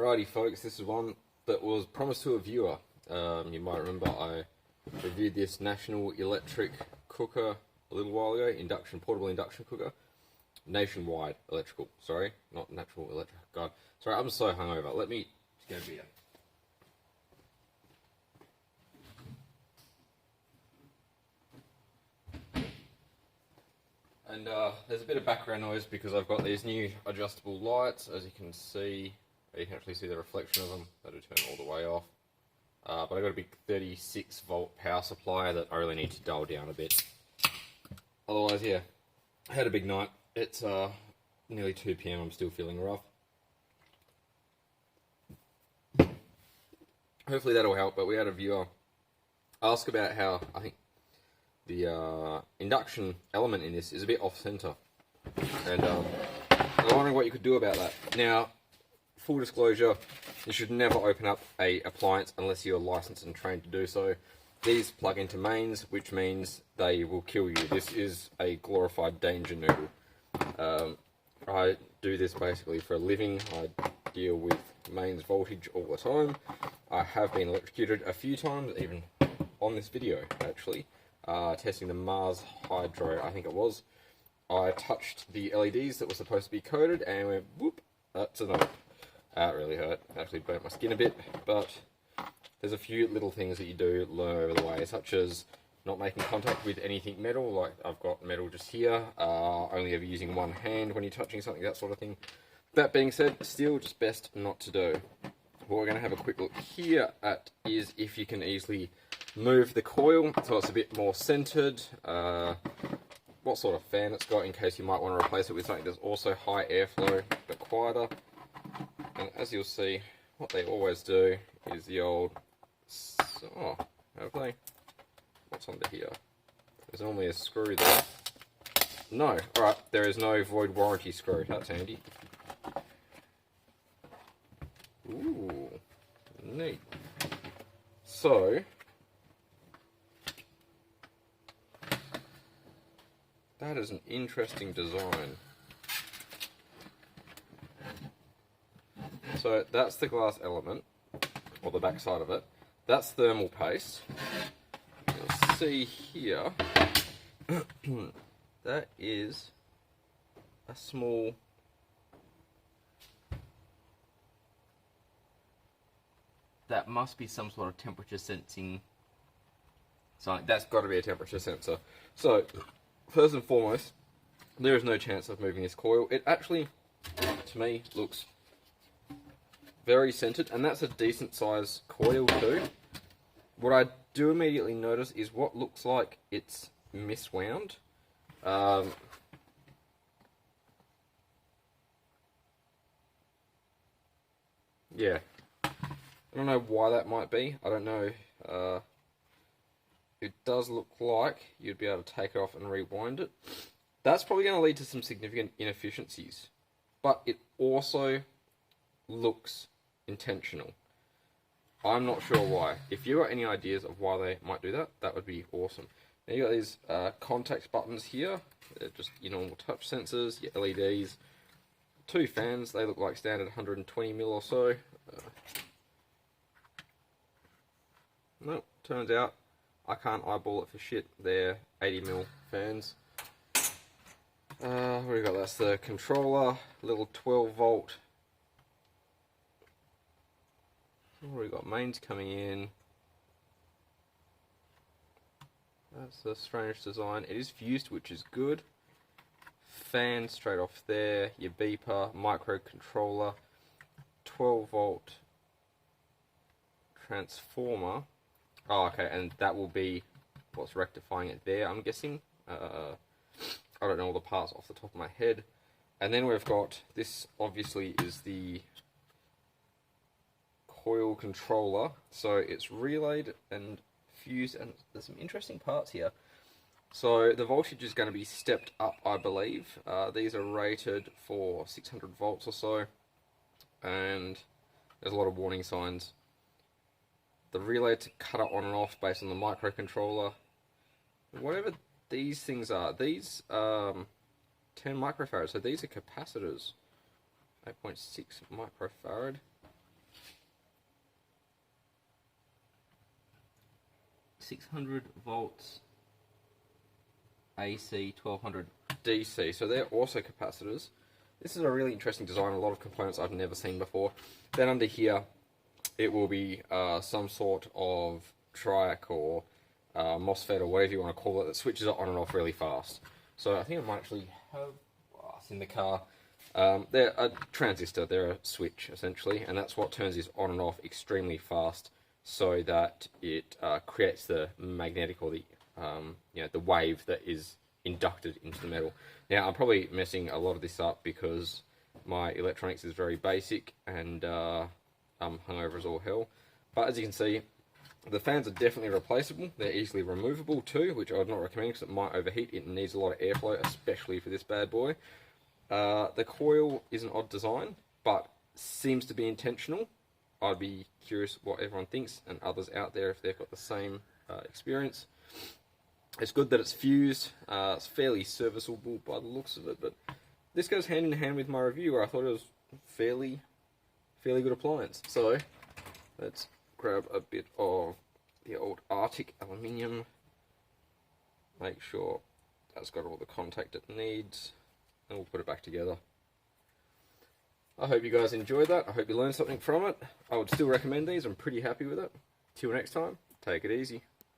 Alrighty folks, this is one that was promised to a viewer. You might remember I reviewed this National Electric cooker a little while ago, portable induction cooker. Nationwide electrical, sorry, not natural electric. God, sorry, I'm so hungover. Let me get a beer. And there's a bit of background noise because I've got these new adjustable lights, as you can see. You can actually see the reflection of them. That'll turn all the way off. But I've got a big 36 volt power supply that I really need to dial down a bit. Otherwise, yeah, I had a big night. It's nearly 2 PM. I'm still feeling rough. Hopefully that'll help. But we had a viewer ask about how I think the induction element in this is a bit off-center, and I'm wondering what you could do about that. Now, full disclosure, you should never open up a appliance unless you're licensed and trained to do so. These plug into mains, which means they will kill you. This is a glorified danger noodle. I do this basically for a living. I deal with mains voltage all the time. I have been electrocuted a few times, even on this video actually. Testing the Mars Hydro, I think it was. I touched the LEDs that were supposed to be coated and went whoop, that's a no. That really hurt. Actually burnt my skin a bit, but there's a few little things that you do learn over the way, such as not making contact with anything metal, like I've got metal just here, only ever using one hand when you're touching something, that sort of thing. That being said, still just best not to do. What we're going to have a quick look here at is if you can easily move the coil so it's a bit more centered, what sort of fan it's got in case you might want to replace it with something that's also high airflow but quieter. And as you'll see, what they always do is the old, oh, have they? What's under here? There's normally a screw there. No, alright, there is no void warranty screw, that's handy. Ooh, neat. So, that is an interesting design. So that's the glass element, or the back side of it. That's thermal paste. You'll see here, that is a small that must be some sort of temperature sensing. So that's got to be a temperature sensor. So first and foremost, there is no chance of moving this coil. It actually, to me, looks very centered, and that's a decent size coil too. What I do immediately notice is what looks like it's miswound. Yeah, I don't know why that might be. I don't know. It does look like you'd be able to take it off and rewind it. That's probably going to lead to some significant inefficiencies, but it also looks intentional. I'm not sure why. If you got any ideas of why they might do that, that would be awesome. Now you got these contact buttons here. They're just your normal touch sensors, your LEDs, two fans. They look like standard 120 mil or so. Nope, turns out I can't eyeball it for shit. They're 80 mil fans. What do we got? That's the controller, little 12 volt. What do we got? Mains coming in. That's a strange design. It is fused, which is good. Fan straight off there. Your beeper, microcontroller, 12 volt transformer. Oh, okay, and that will be what's rectifying it there, I'm guessing. I don't know all the parts off the top of my head. And then we've got, this obviously is the coil controller. So it's relayed and fused, and there's some interesting parts here. So the voltage is going to be stepped up, I believe. These are rated for 600 volts or so, and there's a lot of warning signs. The relay to cut it on and off based on the microcontroller. Whatever these things are, these 10 microfarads, so these are capacitors. 8.6 microfarad. 600 volts AC, 1200 DC. So they're also capacitors. This is a really interesting design, a lot of components I've never seen before. Then under here, it will be some sort of triac or MOSFET or whatever you want to call it that switches it on and off really fast. So I think I might actually have in the car. They're a transistor, they're a switch essentially, and that's what turns this on and off extremely fast so that it creates the magnetic or the the wave that is inducted into the metal. Now I'm probably messing a lot of this up because my electronics is very basic and I'm hungover as all hell. But as you can see, the fans are definitely replaceable. They're easily removable too, which I would not recommend because it might overheat. It needs a lot of airflow, especially for this bad boy. The coil is an odd design, but seems to be intentional. I'd be curious what everyone thinks and others out there if they've got the same experience. It's good that it's fused. It's fairly serviceable by the looks of it, but this goes hand in hand with my review where I thought it was fairly good appliance. So let's grab a bit of the old Arctic aluminium, make sure that's got all the contact it needs, and we'll put it back together. I hope you guys enjoyed that. I hope you learned something from it. I would still recommend these. I'm pretty happy with it. Till next time, take it easy.